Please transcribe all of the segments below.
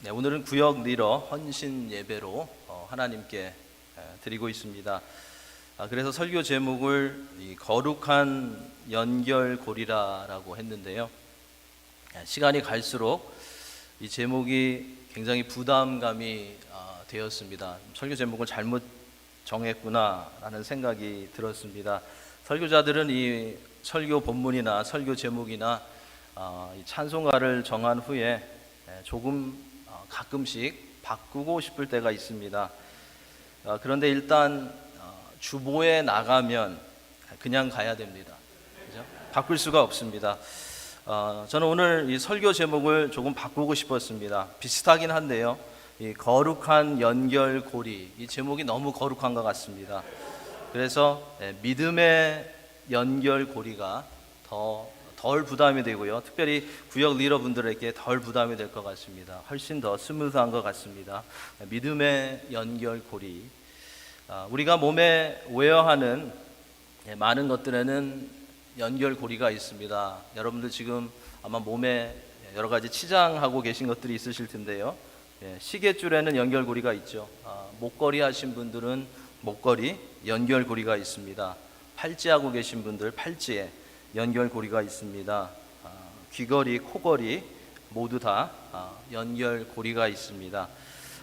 네, 오늘은 구역 리더 헌신 예배로 하나님께 드리고 있습니다. 그래서 설교 제목을 이 거룩한 연결고리라라고 했는데요. 시간이 갈수록 이 제목이 굉장히 부담감이 되었습니다. 설교 제목을 잘못 정했구나라는 생각이 들었습니다. 설교자들은 이 설교 본문이나 설교 제목이나 이 찬송가를 정한 후에 조금 가끔씩 바꾸고 싶을 때가 있습니다. 그런데 일단 주보에 나가면 그냥 가야 됩니다. 그죠? 바꿀 수가 없습니다. 저는 오늘 이 설교 제목을 조금 바꾸고 싶었습니다. 비슷하긴 한데요. 이 거룩한 연결고리, 이 제목이 너무 거룩한 것 같습니다. 그래서 믿음의 연결고리가 덜 부담이 되고요. 특별히 구역 리더분들에게 덜 부담이 될 것 같습니다. 훨씬 더 스무스한 것 같습니다. 믿음의 연결고리. 우리가 몸에 웨어하는 많은 것들에는 연결고리가 있습니다. 여러분들 지금 아마 몸에 여러 가지 치장하고 계신 것들이 있으실 텐데요. 시계줄에는 연결고리가 있죠. 목걸이 하신 분들은 목걸이 연결고리가 있습니다. 팔찌하고 계신 분들 팔찌에 연결고리가 있습니다. 귀걸이, 코걸이 모두 다 연결고리가 있습니다.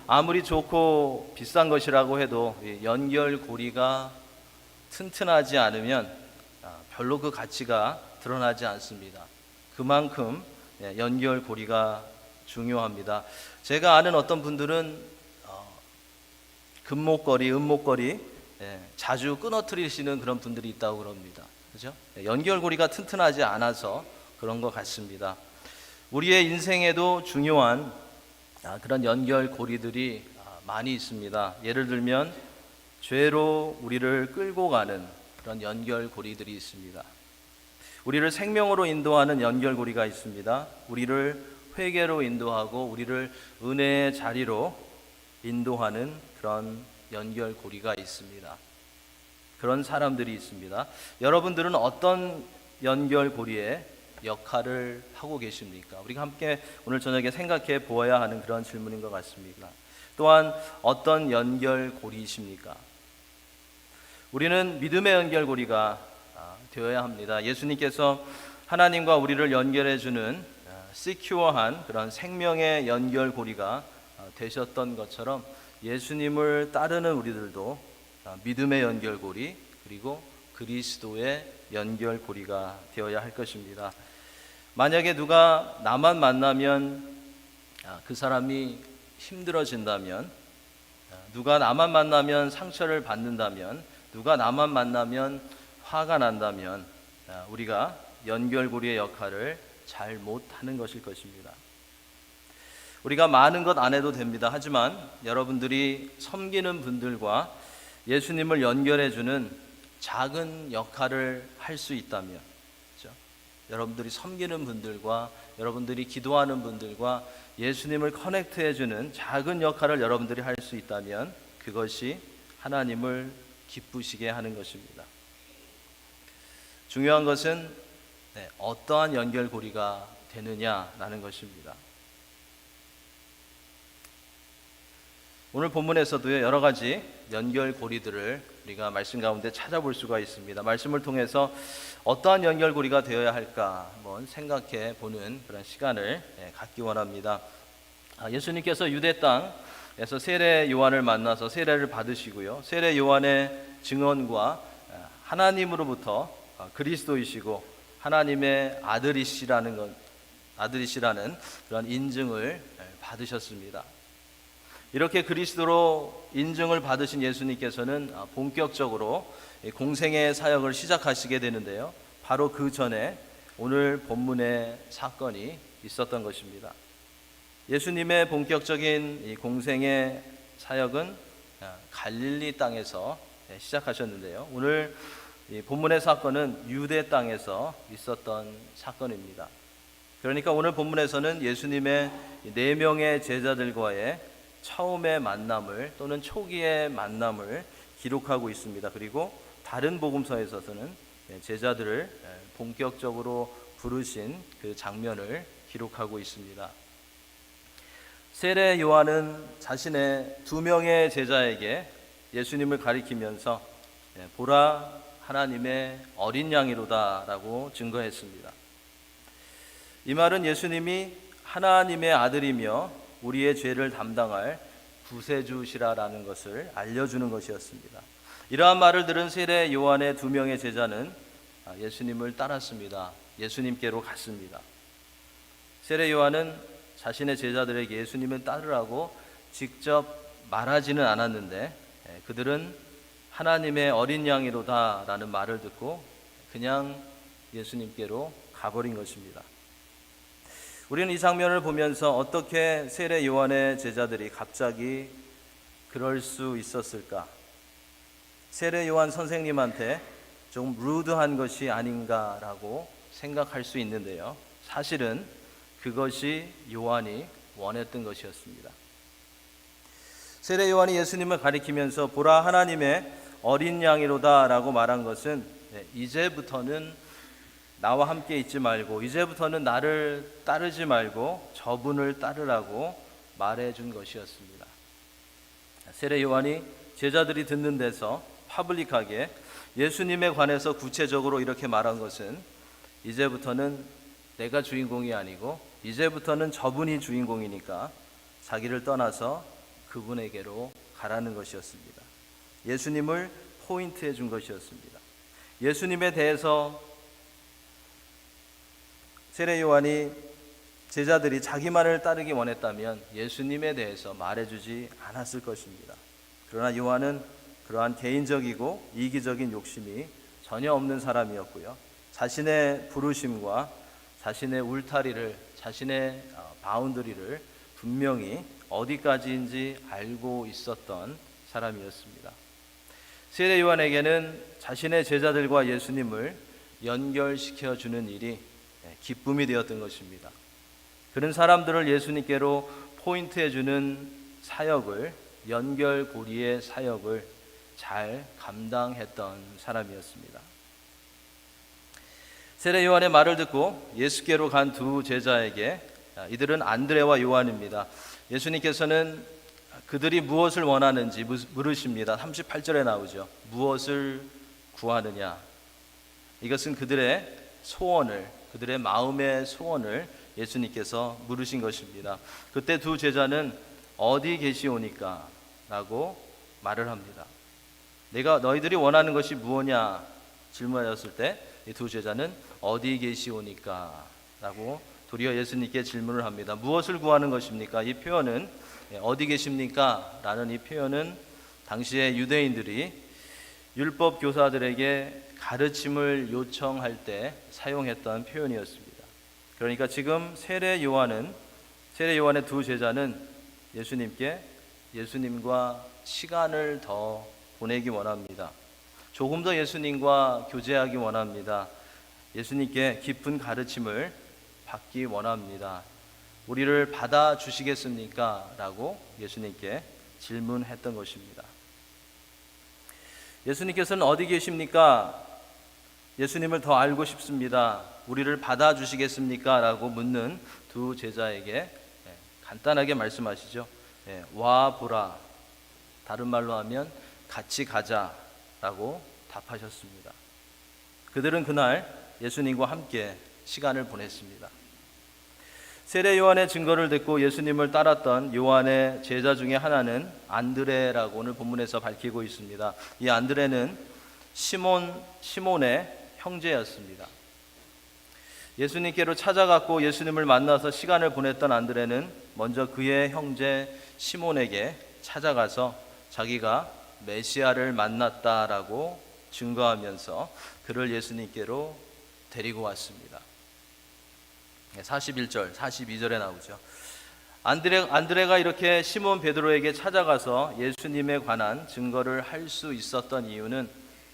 아무리 좋고 비싼 것이라고 해도 연결고리가 튼튼하지 않으면 별로 그 가치가 드러나지 않습니다. 그만큼 연결고리가 중요합니다. 제가 아는 어떤 분들은 금목걸이, 은목걸이 자주 끊어뜨리시는 그런 분들이 있다고 그럽니다. 그죠? 연결고리가 튼튼하지 않아서 그런 것 같습니다. 우리의 인생에도 중요한 그런 연결고리들이 많이 있습니다. 예를 들면 죄로 우리를 끌고 가는 그런 연결고리들이 있습니다. 우리를 생명으로 인도하는 연결고리가 있습니다. 우리를 회개로 인도하고 우리를 은혜의 자리로 인도하는 그런 연결고리가 있습니다. 그런 사람들이 있습니다. 여러분들은 어떤 연결고리의 역할을 하고 계십니까? 우리가 함께 오늘 저녁에 생각해 보아야 하는 그런 질문인 것 같습니다. 또한 어떤 연결고리이십니까? 우리는 믿음의 연결고리가 되어야 합니다. 예수님께서 하나님과 우리를 연결해 주는 시큐어한 그런 생명의 연결고리가 되셨던 것처럼 예수님을 따르는 우리들도 믿음의 연결고리 그리고 그리스도의 연결고리가 되어야 할 것입니다. 만약에 누가 나만 만나면 그 사람이 힘들어진다면, 누가 나만 만나면 상처를 받는다면, 누가 나만 만나면 화가 난다면 우리가 연결고리의 역할을 잘 못하는 것일 것입니다. 우리가 많은 것 안 해도 됩니다. 하지만 여러분들이 섬기는 분들과 예수님을 연결해주는 작은 역할을 할 수 있다면, 그렇죠? 여러분들이 섬기는 분들과 여러분들이 기도하는 분들과 예수님을 커넥트해주는 작은 역할을 여러분들이 할 수 있다면 그것이 하나님을 기쁘시게 하는 것입니다. 중요한 것은 어떠한 연결고리가 되느냐라는 것입니다. 오늘 본문에서도요, 여러 가지 연결고리들을 우리가 말씀 가운데 찾아볼 수가 있습니다. 말씀을 통해서 어떠한 연결고리가 되어야 할까 한번 생각해 보는 그런 시간을 갖기 원합니다. 예수님께서 유대 땅에서 세례 요한을 만나서 세례를 받으시고요, 세례 요한의 증언과 하나님으로부터 그리스도이시고 하나님의 아들이시라는 그런 인증을 받으셨습니다. 이렇게 그리스도로 인증을 받으신 예수님께서는 본격적으로 공생의 사역을 시작하시게 되는데요, 바로 그 전에 오늘 본문의 사건이 있었던 것입니다. 예수님의 본격적인 이 공생의 사역은 갈릴리 땅에서 시작하셨는데요, 오늘 이 본문의 사건은 유대 땅에서 있었던 사건입니다. 그러니까 오늘 본문에서는 예수님의 4명의 제자들과의 처음의 만남을 또는 초기의 만남을 기록하고 있습니다. 그리고 다른 복음서에서는 제자들을 본격적으로 부르신 그 장면을 기록하고 있습니다. 세례 요한은 자신의 두 명의 제자에게 예수님을 가리키면서 보라 하나님의 어린 양이로다 라고 증거했습니다. 이 말은 예수님이 하나님의 아들이며 우리의 죄를 담당할 구세주시라라는 것을 알려주는 것이었습니다. 이러한 말을 들은 세례 요한의 두 명의 제자는 예수님을 따랐습니다. 예수님께로 갔습니다. 세례 요한은 자신의 제자들에게 예수님을 따르라고 직접 말하지는 않았는데 그들은 하나님의 어린 양이로다 라는 말을 듣고 그냥 예수님께로 가버린 것입니다. 우리는 이 장면을 보면서 어떻게 세례 요한의 제자들이 갑자기 그럴 수 있었을까? 세례 요한 선생님한테 좀 루드한 것이 아닌가라고 생각할 수 있는데요. 사실은 그것이 요한이 원했던 것이었습니다. 세례 요한이 예수님을 가리키면서 보라 하나님의 어린 양이로다 라고 말한 것은 이제부터는 나와 함께 있지 말고 이제부터는 나를 따르지 말고 저분을 따르라고 말해준 것이었습니다. 세례 요한이 제자들이 듣는 데서 파블릭하게 예수님에 관해서 구체적으로 이렇게 말한 것은 이제부터는 내가 주인공이 아니고 이제부터는 저분이 주인공이니까 자기를 떠나서 그분에게로 가라는 것이었습니다. 예수님을 포인트해 준 것이었습니다. 예수님에 대해서 세례 요한이 제자들이 자기만을 따르기 원했다면 예수님에 대해서 말해주지 않았을 것입니다. 그러나 요한은 그러한 개인적이고 이기적인 욕심이 전혀 없는 사람이었고요. 자신의 부르심과 자신의 울타리를, 자신의 바운더리를 분명히 어디까지인지 알고 있었던 사람이었습니다. 세례 요한에게는 자신의 제자들과 예수님을 연결시켜 주는 일이 기쁨이 되었던 것입니다. 그런 사람들을 예수님께로 포인트해 주는 사역을, 연결고리의 사역을 잘 감당했던 사람이었습니다. 세례 요한의 말을 듣고 예수께로 간 두 제자에게, 이들은 안드레와 요한입니다. 예수님께서는 그들이 무엇을 원하는지 물으십니다. 38절에 나오죠. 무엇을 구하느냐? 이것은 그들의 소원을, 그들의 마음의 소원을 예수님께서 물으신 것입니다. 그때 두 제자는 어디 계시오니까? 라고 말을 합니다. 내가 너희들이 원하는 것이 무엇냐? 질문하였을 때 이 두 제자는 어디 계시오니까? 라고 도리어 예수님께 질문을 합니다. 무엇을 구하는 것입니까? 이 표현은 어디 계십니까? 라는 이 표현은 당시의 유대인들이 율법 교사들에게 가르침을 요청할 때 사용했던 표현이었습니다. 그러니까 지금 세례 요한의 두 제자는 예수님과 시간을 더 보내기 원합니다. 조금 더 예수님과 교제하기 원합니다. 예수님께 깊은 가르침을 받기 원합니다. 우리를 받아주시겠습니까? 라고 예수님께 질문했던 것입니다. 예수님께서는 어디 계십니까? 예수님을 더 알고 싶습니다. 우리를 받아주시겠습니까? 라고 묻는 두 제자에게 간단하게 말씀하시죠. 와 보라, 다른 말로 하면 같이 가자 라고 답하셨습니다. 그들은 그날 예수님과 함께 시간을 보냈습니다. 세례 요한의 증거를 듣고 예수님을 따랐던 요한의 제자 중에 하나는 안드레라고 오늘 본문에서 밝히고 있습니다. 이 안드레는 시몬의 형제였습니다. 예수님께로 찾아갔고 예수님을 만나서 시간을 보냈던 안드레는 먼저 그의 형제 시몬에게 찾아가서 자기가 메시아를 만났다라고 증거하면서 그를 예수님께로 데리고 왔습니다. 41절, 42절에 나오죠. 안드레가 이렇게 시몬 베드로에게 찾아가서 예수님에 관한 증거를 할 수 있었던 이유는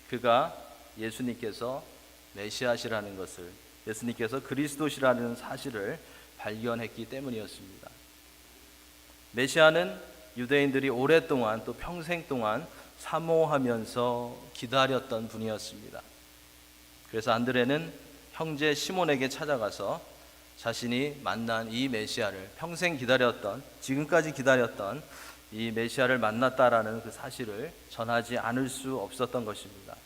그가 예수님께서 메시아시라는 것을, 예수님께서 그리스도시라는 사실을 발견했기 때문이었습니다. 메시아는 유대인들이 오랫동안 또 평생 동안 사모하면서 기다렸던 분이었습니다. 그래서 안드레는 형제 시몬에게 찾아가서 자신이 만난 이 메시아를 평생 기다렸던, 지금까지 기다렸던 이 메시아를 만났다라는 그 사실을 전하지 않을 수 없었던 것입니다.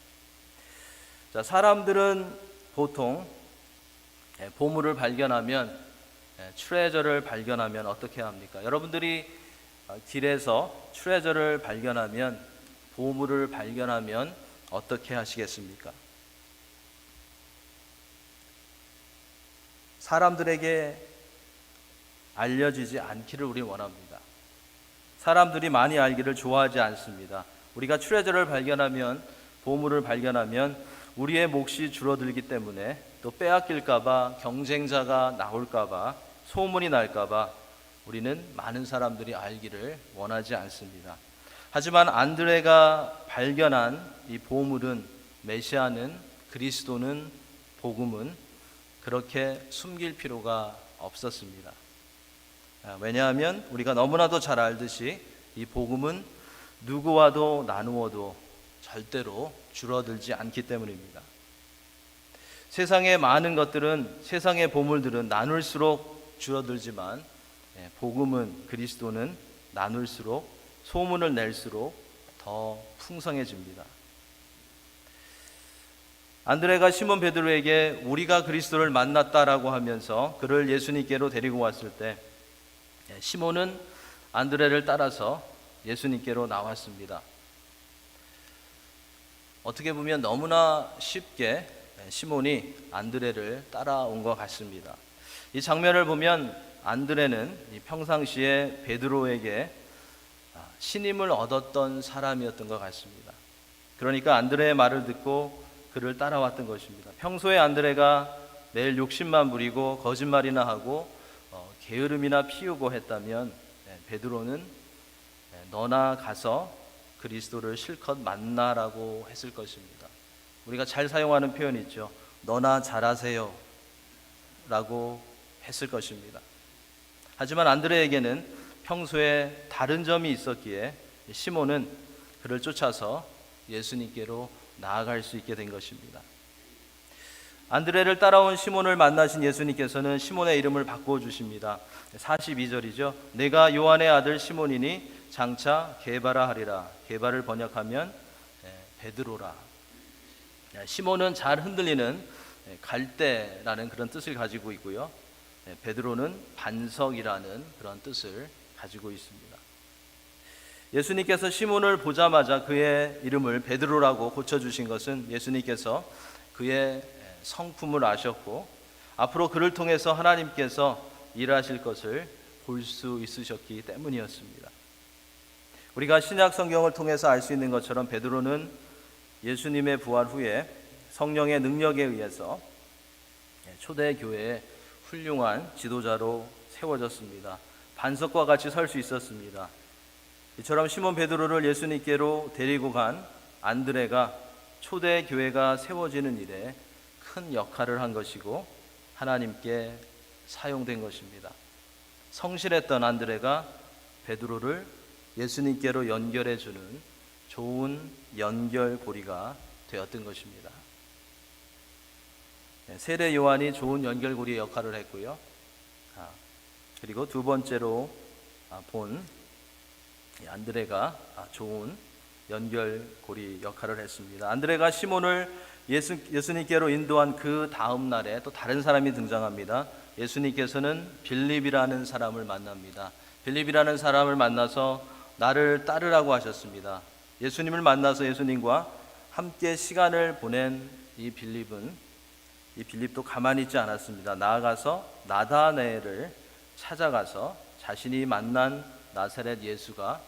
자, 사람들은 보통 보물을 발견하면, 트레저를 발견하면 어떻게 합니까? 여러분들이 길에서 트레저를 발견하면, 보물을 발견하면 어떻게 하시겠습니까? 사람들에게 알려지지 않기를 우리 원합니다. 사람들이 많이 알기를 좋아하지 않습니다. 우리가 트레저를 발견하면, 보물을 발견하면 우리의 몫이 줄어들기 때문에, 또 빼앗길까봐, 경쟁자가 나올까봐, 소문이 날까봐 우리는 많은 사람들이 알기를 원하지 않습니다. 하지만 안드레가 발견한 이 보물은, 메시아는, 그리스도는, 복음은 그렇게 숨길 필요가 없었습니다. 왜냐하면 우리가 너무나도 잘 알듯이 이 복음은 누구와도 나누어도 절대로 줄어들지 않기 때문입니다. 세상의 많은 것들은, 세상의 보물들은 나눌수록 줄어들지만, 복음은, 그리스도는 나눌수록, 소문을 낼수록 더 풍성해집니다. 안드레가 시몬 베드로에게 우리가 그리스도를 만났다라고 하면서 그를 예수님께로 데리고 왔을 때, 시몬은 안드레를 따라서 예수님께로 나왔습니다. 어떻게 보면 너무나 쉽게 시몬이 안드레를 따라온 것 같습니다. 이 장면을 보면 안드레는 평상시에 베드로에게 신임을 얻었던 사람이었던 것 같습니다. 그러니까 안드레의 말을 듣고 그를 따라왔던 것입니다. 평소에 안드레가 매일 욕심만 부리고 거짓말이나 하고 게으름이나 피우고 했다면, 베드로는 너나 가서 그리스도를 실컷 만나라고 했을 것입니다. 우리가 잘 사용하는 표현이 있죠. 너나 잘하세요 라고 했을 것입니다. 하지만 안드레에게는 평소에 다른 점이 있었기에 시몬은 그를 쫓아서 예수님께로 나아갈 수 있게 된 것입니다. 안드레를 따라온 시몬을 만나신 예수님께서는 시몬의 이름을 바꿔주십니다. 42절이죠. 내가 요한의 아들 시몬이니 장차 게바라 하리라. 게바를 번역하면 베드로라. 시몬은 잘 흔들리는 갈대라는 그런 뜻을 가지고 있고요. 베드로는 반석이라는 그런 뜻을 가지고 있습니다. 예수님께서 시몬을 보자마자 그의 이름을 베드로라고 고쳐주신 것은 예수님께서 그의 성품을 아셨고 앞으로 그를 통해서 하나님께서 일하실 것을 볼 수 있으셨기 때문이었습니다. 우리가 신약 성경을 통해서 알 수 있는 것처럼 베드로는 예수님의 부활 후에 성령의 능력에 의해서 초대교회의 훌륭한 지도자로 세워졌습니다. 반석과 같이 설 수 있었습니다. 이처럼 시몬 베드로를 예수님께로 데리고 간 안드레가 초대교회가 세워지는 일에 큰 역할을 한 것이고 하나님께 사용된 것입니다. 성실했던 안드레가 베드로를 예수님께로 연결해 주는 좋은 연결고리가 되었던 것입니다. 세례 요한이 좋은 연결고리의 역할을 했고요. 그리고 두 번째로 본 안드레가 좋은 연결고리 역할을 했습니다. 안드레가 시몬을 예수님께로 인도한 그 다음 날에 또 다른 사람이 등장합니다. 예수님께서는 빌립이라는 사람을 만납니다. 빌립이라는 사람을 만나서 나를 따르라고 하셨습니다. 예수님을 만나서 예수님과 함께 시간을 보낸 이 빌립도 가만히 있지 않았습니다. 나아가서 나다나엘을 찾아가서 자신이 만난 나사렛 예수가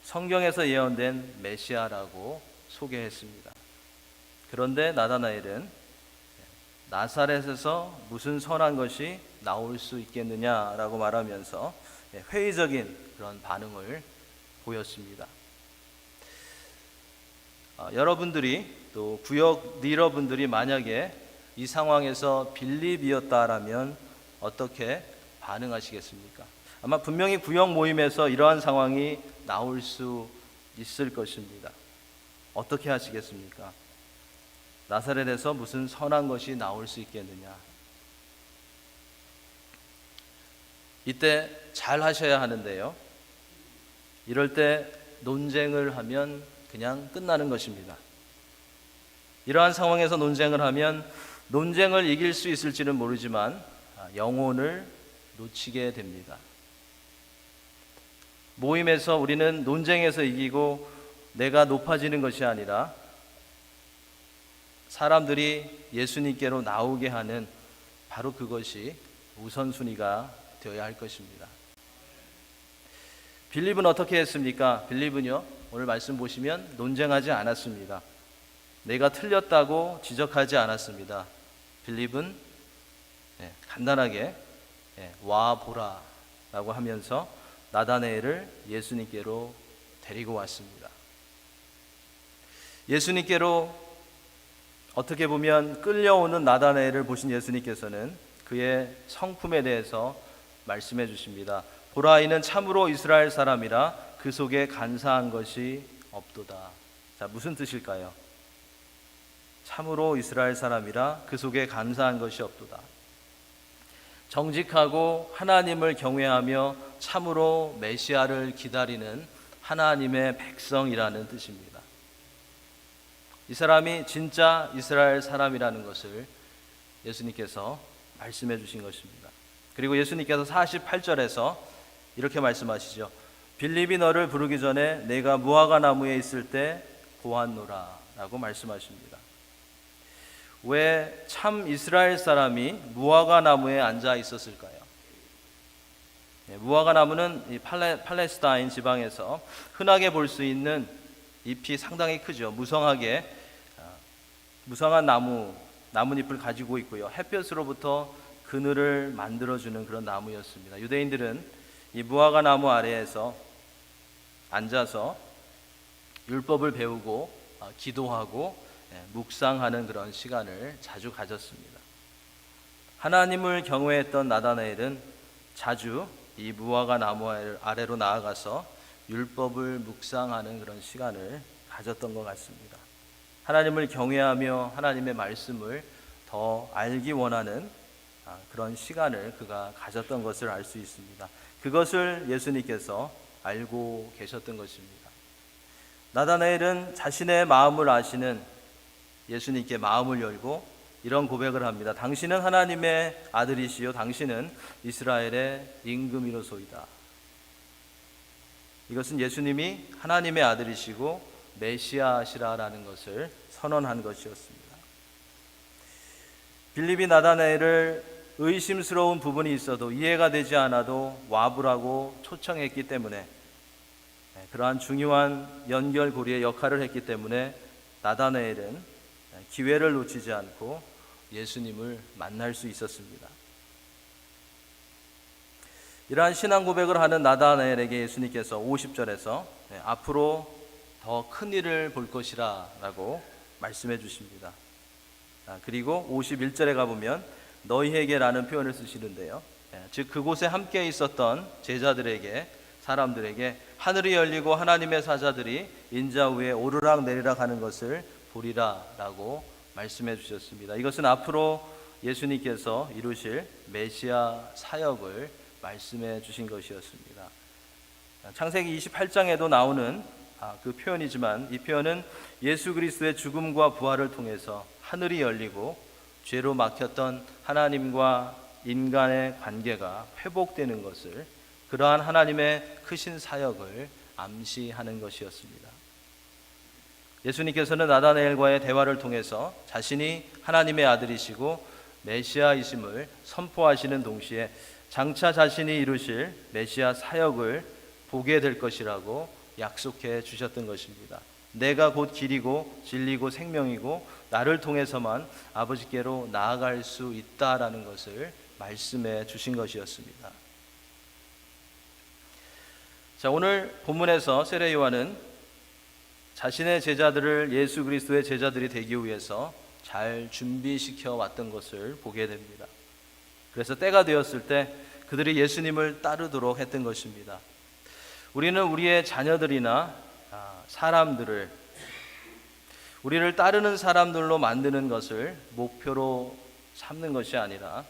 성경에서 예언된 메시아라고 소개했습니다. 그런데 나다나엘은 나사렛에서 무슨 선한 것이 나올 수 있겠느냐라고 말하면서 회의적인 그런 반응을 보였습니다. 여러분들이 또 구역 리더분들이 만약에 이 상황에서 빌립이었다라면 어떻게 반응하시겠습니까? 아마 분명히 구역 모임에서 이러한 상황이 나올 수 있을 것입니다. 어떻게 하시겠습니까? 나사렛에서 무슨 선한 것이 나올 수 있겠느냐? 이때 잘 하셔야 하는데요. 이럴 때 논쟁을 하면 그냥 끝나는 것입니다. 이러한 상황에서 논쟁을 하면 논쟁을 이길 수 있을지는 모르지만 영혼을 놓치게 됩니다. 모임에서 우리는 논쟁에서 이기고 내가 높아지는 것이 아니라 사람들이 예수님께로 나오게 하는 바로 그것이 우선순위가 되어야 할 것입니다. 빌립은 어떻게 했습니까? 빌립은요, 오늘 말씀 보시면 논쟁하지 않았습니다. 내가 틀렸다고 지적하지 않았습니다. 빌립은 간단하게 와보라 라고 하면서 나다나엘을 예수님께로 데리고 왔습니다. 예수님께로 어떻게 보면 끌려오는 나다나엘을 보신 예수님께서는 그의 성품에 대해서 말씀해 주십니다. 보라, 이는 참으로 이스라엘 사람이라 그 속에 간사한 것이 없도다. 자, 무슨 뜻일까요? 참으로 이스라엘 사람이라 그 속에 간사한 것이 없도다. 정직하고 하나님을 경외하며 참으로 메시아를 기다리는 하나님의 백성이라는 뜻입니다. 이 사람이 진짜 이스라엘 사람이라는 것을 예수님께서 말씀해 주신 것입니다. 그리고 예수님께서 48절에서 이렇게 말씀하시죠. 빌립이 너를 부르기 전에 내가 무화과 나무에 있을 때 보았노라 라고 말씀하십니다. 왜 참 이스라엘 사람이 무화과 나무에 앉아 있었을까요? 무화과 나무는 이 팔레스타인 지방에서 흔하게 볼 수 있는 잎이 상당히 크죠. 무성한 나뭇잎을 가지고 있고요. 햇볕으로부터 그늘을 만들어주는 그런 나무였습니다. 유대인들은 이 무화과 나무 아래에서 앉아서 율법을 배우고 기도하고 묵상하는 그런 시간을 자주 가졌습니다. 하나님을 경외했던 나다나엘은 자주 이 무화과 나무 아래로 나아가서 율법을 묵상하는 그런 시간을 가졌던 것 같습니다. 하나님을 경외하며 하나님의 말씀을 더 알기 원하는 그런 시간을 그가 가졌던 것을 알 수 있습니다. 그것을 예수님께서 알고 계셨던 것입니다. 나다나엘은 자신의 마음을 아시는 예수님께 마음을 열고 이런 고백을 합니다. 당신은 하나님의 아들이시요 당신은 이스라엘의 임금이로소이다. 이것은 예수님이 하나님의 아들이시고 메시아시라라는 것을 선언한 것이었습니다. 빌립이 나다나엘을 의심스러운 부분이 있어도 이해가 되지 않아도 와보라고 초청했기 때문에 그러한 중요한 연결고리의 역할을 했기 때문에 나다나엘은 기회를 놓치지 않고 예수님을 만날 수 있었습니다. 이러한 신앙 고백을 하는 나다나엘에게 예수님께서 50절에서 앞으로 더 큰 일을 볼 것이라 라고 말씀해 주십니다. 그리고 51절에 가보면 너희에게 라는 표현을 쓰시는데요. 즉 그곳에 함께 있었던 제자들에게 사람들에게 하늘이 열리고 하나님의 사자들이 인자 위에 오르락 내리락 하는 것을 보리라 라고 말씀해 주셨습니다. 이것은 앞으로 예수님께서 이루실 메시아 사역을 말씀해 주신 것이었습니다. 창세기 28장에도 나오는 그 표현이지만 이 표현은 예수 그리스도의 죽음과 부활을 통해서 하늘이 열리고 죄로 막혔던 하나님과 인간의 관계가 회복되는 것을, 그러한 하나님의 크신 사역을 암시하는 것이었습니다. 예수님께서는 나다나엘과의 대화를 통해서 자신이 하나님의 아들이시고 메시아이심을 선포하시는 동시에 장차 자신이 이루실 메시아 사역을 보게 될 것이라고 약속해 주셨던 것입니다. 내가 곧 길이고 진리고 생명이고 나를 통해서만 아버지께로 나아갈 수 있다라는 것을 말씀해 주신 것이었습니다. 자, 오늘 본문에서 세례 요한은 자신의 제자들을 예수 그리스도의 제자들이 되기 위해서 잘 준비시켜 왔던 것을 보게 됩니다. 그래서 때가 되었을 때 그들이 예수님을 따르도록 했던 것입니다. 우리는 우리의 자녀들이나 사람들을 우리를 따르는 사람들로 만드는 것을 목표로 삼는 것이 아니라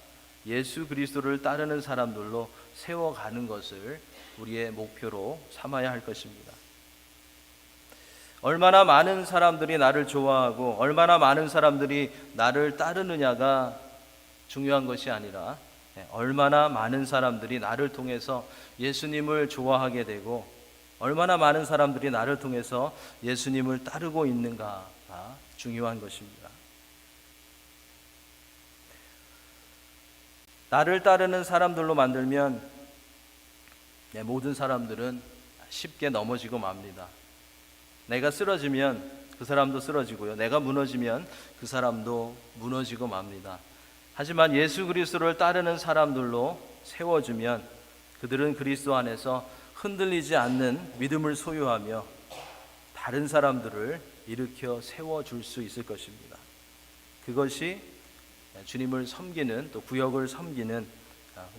예수 그리스도를 따르는 사람들로 세워가는 것을 우리의 목표로 삼아야 할 것입니다. 얼마나 많은 사람들이 나를 좋아하고 얼마나 많은 사람들이 나를 따르느냐가 중요한 것이 아니라 얼마나 많은 사람들이 나를 통해서 예수님을 좋아하게 되고 얼마나 많은 사람들이 나를 통해서 예수님을 따르고 있는가가 중요한 것입니다. 나를 따르는 사람들로 만들면 모든 사람들은 쉽게 넘어지고 맙니다. 내가 쓰러지면 그 사람도 쓰러지고요. 내가 무너지면 그 사람도 무너지고 맙니다. 하지만 예수 그리스도를 따르는 사람들로 세워주면 그들은 그리스도 안에서 흔들리지 않는 믿음을 소유하며 다른 사람들을 일으켜 세워줄 수 있을 것입니다. 그것이 주님을 섬기는 또 구역을 섬기는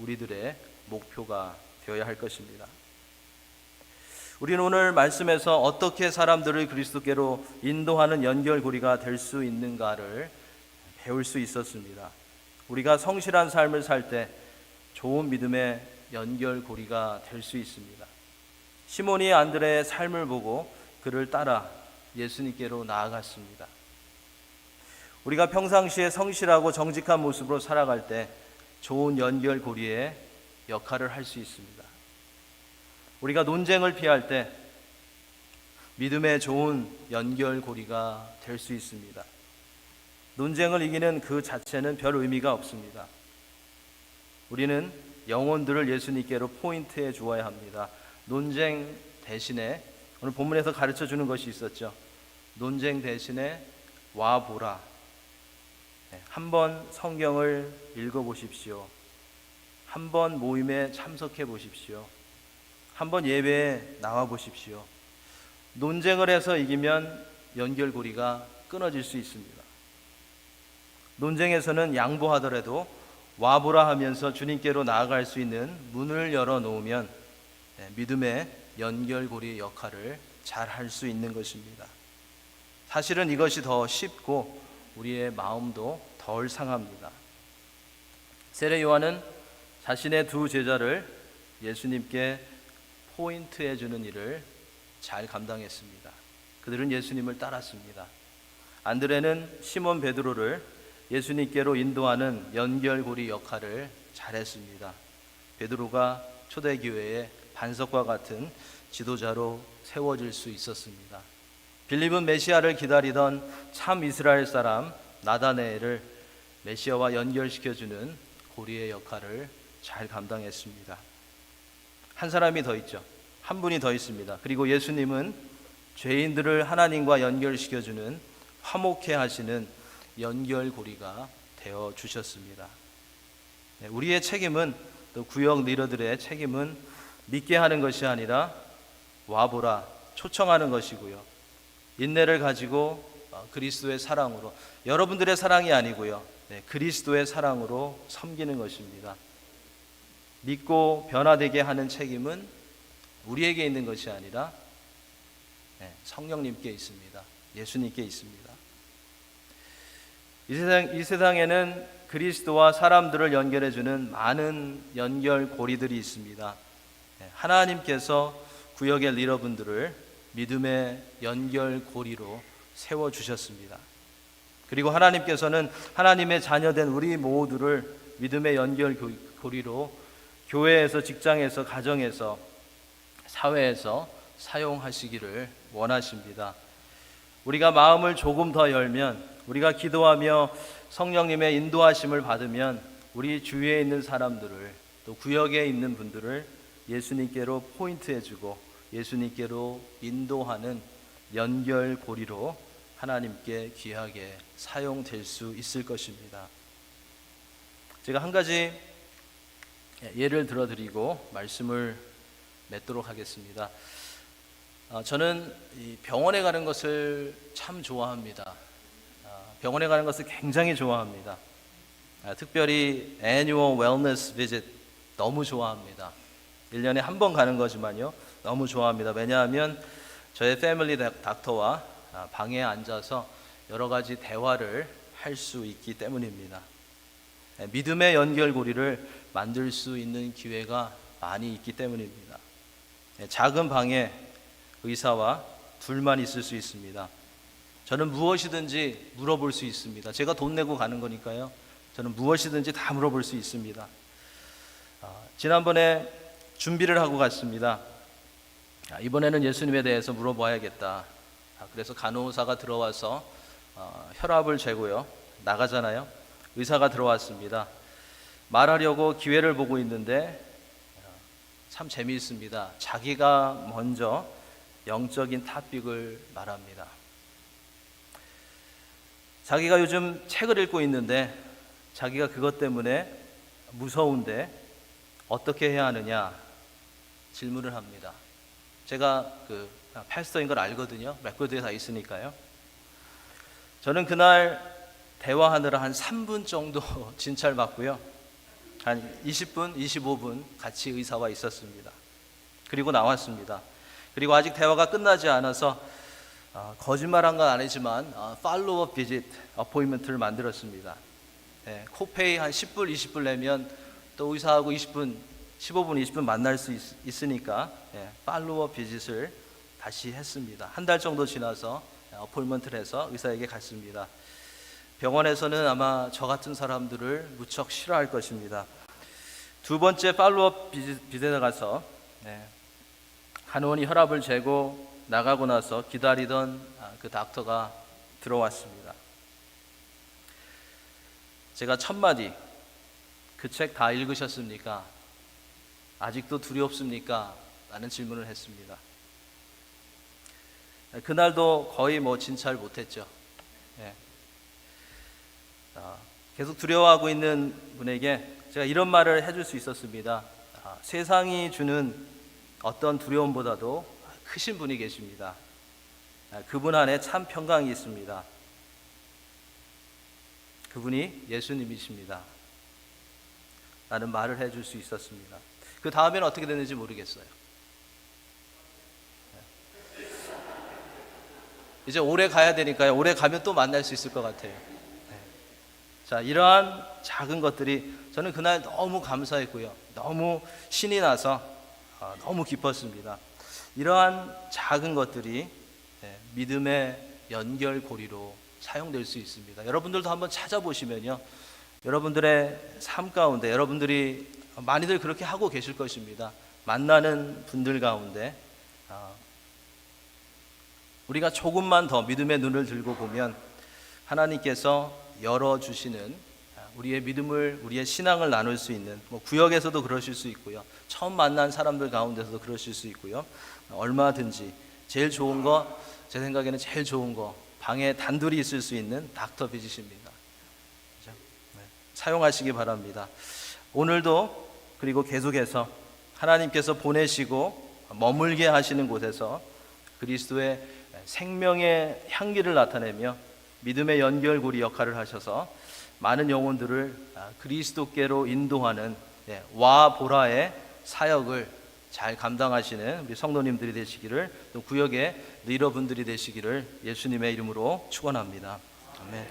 우리들의 목표가 되어야 할 것입니다. 우리는 오늘 말씀에서 어떻게 사람들을 그리스도께로 인도하는 연결고리가 될 수 있는가를 배울 수 있었습니다. 우리가 성실한 삶을 살 때 좋은 믿음의 연결고리가 될 수 있습니다. 시몬이 안드레의 삶을 보고 그를 따라 예수님께로 나아갔습니다. 우리가 평상시에 성실하고 정직한 모습으로 살아갈 때 좋은 연결고리의 역할을 할 수 있습니다. 우리가 논쟁을 피할 때 믿음의 좋은 연결고리가 될 수 있습니다. 논쟁을 이기는 그 자체는 별 의미가 없습니다. 우리는 영혼들을 예수님께로 포인트해 주어야 합니다. 논쟁 대신에 오늘 본문에서 가르쳐 주는 것이 있었죠. 논쟁 대신에 와보라. 한번 성경을 읽어보십시오. 한번 모임에 참석해 보십시오. 한번 예배에 나와 보십시오. 논쟁을 해서 이기면 연결고리가 끊어질 수 있습니다. 논쟁에서는 양보하더라도 와보라 하면서 주님께로 나아갈 수 있는 문을 열어놓으면 믿음의 연결고리 역할을 잘 할 수 있는 것입니다. 사실은 이것이 더 쉽고 우리의 마음도 덜 상합니다. 세례 요한은 자신의 두 제자를 예수님께 포인트해 주는 일을 잘 감당했습니다. 그들은 예수님을 따랐습니다. 안드레는 시몬 베드로를 예수님께로 인도하는 연결고리 역할을 잘했습니다. 베드로가 초대교회의 반석과 같은 지도자로 세워질 수 있었습니다. 빌립은 메시아를 기다리던 참 이스라엘 사람 나다네엘을 메시아와 연결시켜주는 고리의 역할을 잘 감당했습니다. 한 사람이 더 있죠. 한 분이 더 있습니다. 그리고 예수님은 죄인들을 하나님과 연결시켜주는 화목해 하시는 연결고리가 되어 주셨습니다. 우리의 책임은 또 구역 리더들의 책임은 믿게 하는 것이 아니라 와보라 초청하는 것이고요. 인내를 가지고 그리스도의 사랑으로 여러분들의 사랑이 아니고요. 그리스도의 사랑으로 섬기는 것입니다. 믿고 변화되게 하는 책임은 우리에게 있는 것이 아니라 성령님께 있습니다. 예수님께 있습니다. 이 세상에는 그리스도와 사람들을 연결해주는 많은 연결고리들이 있습니다. 하나님께서 구역의 리더분들을 믿음의 연결고리로 세워주셨습니다. 그리고 하나님께서는 하나님의 자녀된 우리 모두를 믿음의 연결고리로 교회에서, 직장에서, 가정에서, 사회에서 사용하시기를 원하십니다. 우리가 마음을 조금 더 열면, 우리가 기도하며 성령님의 인도하심을 받으면 우리 주위에 있는 사람들을, 또 구역에 있는 분들을 예수님께로 포인트해주고 예수님께로 인도하는 연결고리로 하나님께 귀하게 사용될 수 있을 것입니다. 제가 한 가지 예를 들어드리고 말씀을 맺도록 하겠습니다. 저는 병원에 가는 것을 참 좋아합니다. 병원에 가는 것을 굉장히 좋아합니다. 특별히 Annual Wellness Visit 너무 좋아합니다. 1년에 한 번 가는 거지만요, 너무 좋아합니다. 왜냐하면 저의 패밀리 닥터와 방에 앉아서 여러 가지 대화를 할 수 있기 때문입니다. 믿음의 연결고리를 만들 수 있는 기회가 많이 있기 때문입니다. 작은 방에 의사와 둘만 있을 수 있습니다. 저는 무엇이든지 물어볼 수 있습니다. 제가 돈 내고 가는 거니까요. 저는 무엇이든지 다 물어볼 수 있습니다. 지난번에 준비를 하고 갔습니다. 이번에는 예수님에 대해서 물어봐야겠다. 그래서 간호사가 들어와서 혈압을 재고요. 나가잖아요. 의사가 들어왔습니다. 말하려고 기회를 보고 있는데 참 재미있습니다. 자기가 먼저 영적인 탑픽을 말합니다. 자기가 요즘 책을 읽고 있는데 자기가 그것 때문에 무서운데 어떻게 해야 하느냐 질문을 합니다. 제가 패스터인 걸 알거든요. 레코드에 다 있으니까요. 저는 그날 대화하느라 한 3분 정도 진찰받고요. 한 20분, 25분 같이 의사와 있었습니다. 그리고 나왔습니다. 그리고 아직 대화가 끝나지 않아서 거짓말한 건 아니지만 팔로우업 비짓 어포인먼트를 만들었습니다. 코페이 한 10불, 20불 내면 또 의사하고 20분, 15분, 20분 만날 수 있으니까 팔로우업 비짓을 다시 했습니다. 한 달 정도 지나서 어포인먼트를 해서 의사에게 갔습니다. 병원에서는 아마 저 같은 사람들을 무척 싫어할 것입니다. 두 번째 팔로우업 비짓에 가서 간호원이 혈압을 재고 나가고 나서 기다리던 그 닥터가 들어왔습니다. 제가 첫 마디, 그 책 다 읽으셨습니까? 아직도 두렵습니까? 라는 질문을 했습니다. 그날도 거의 진찰 못했죠. 계속 두려워하고 있는 분에게 제가 이런 말을 해줄 수 있었습니다. 세상이 주는 어떤 두려움보다도 크신 분이 계십니다. 그분 안에 참 평강이 있습니다. 그분이 예수님이십니다. 라는 말을 해줄 수 있었습니다. 그 다음에는 어떻게 됐는지 모르겠어요. 이제 오래 가야 되니까요. 오래 가면 또 만날 수 있을 것 같아요. 자, 이러한 작은 것들이 저는 그날 너무 감사했고요. 너무 신이 나서 너무 기뻤습니다. 이러한 작은 것들이 믿음의 연결고리로 사용될 수 있습니다. 여러분들도 한번 찾아보시면요. 여러분들의 삶 가운데 여러분들이 많이들 그렇게 하고 계실 것입니다. 만나는 분들 가운데 우리가 조금만 더 믿음의 눈을 들고 보면 하나님께서 열어주시는 우리의 믿음을, 우리의 신앙을 나눌 수 있는 구역에서도 그러실 수 있고요. 처음 만난 사람들 가운데서도 그러실 수 있고요. 얼마든지 제일 좋은 거, 제 생각에는 제일 좋은 거, 방에 단둘이 있을 수 있는 닥터 비짓입니다. 그렇죠? 사용하시기 바랍니다. 오늘도 그리고 계속해서 하나님께서 보내시고 머물게 하시는 곳에서 그리스도의 생명의 향기를 나타내며 믿음의 연결고리 역할을 하셔서 많은 영혼들을 그리스도께로 인도하는 와 보라의 사역을 잘 감당하시는 우리 성도님들이 되시기를, 또 구역의 리더분들이 되시기를 예수님의 이름으로 축원합니다. 아멘.